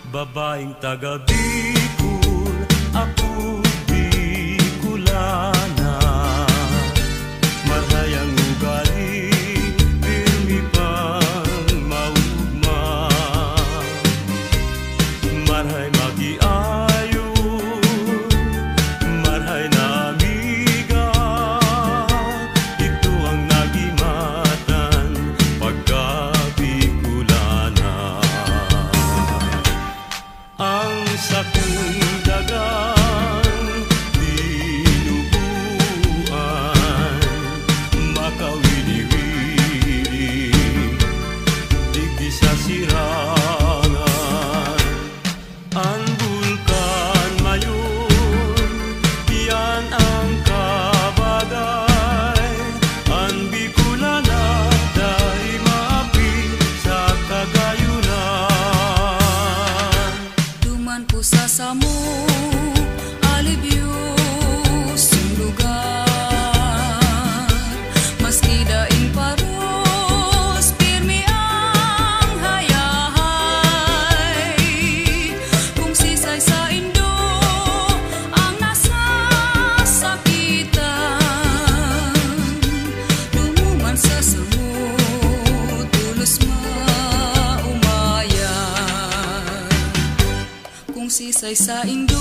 Babaeng taga Bicol, ako Bicolana. Marhayang ugali, pirmi pang maugma. Marhay magiayo, marhay na amiga. Ito ang nagimatan pagka Bicolana. Ang sakong dagang dinubuan, makawili-wili, digdi sa sirangan. Ang bulkan mayon, yan ang kabagay. Ang Bicolana, dahil maapi sa kagayunan. Duman po sa samo, alibyo sing lugar. Maski daing paros, pirmi ang hayahay. Kung sisay sa Indo, ang nasasakitan. Lumuman sa samo, tulos maumayan. Kung sisay sa Indo,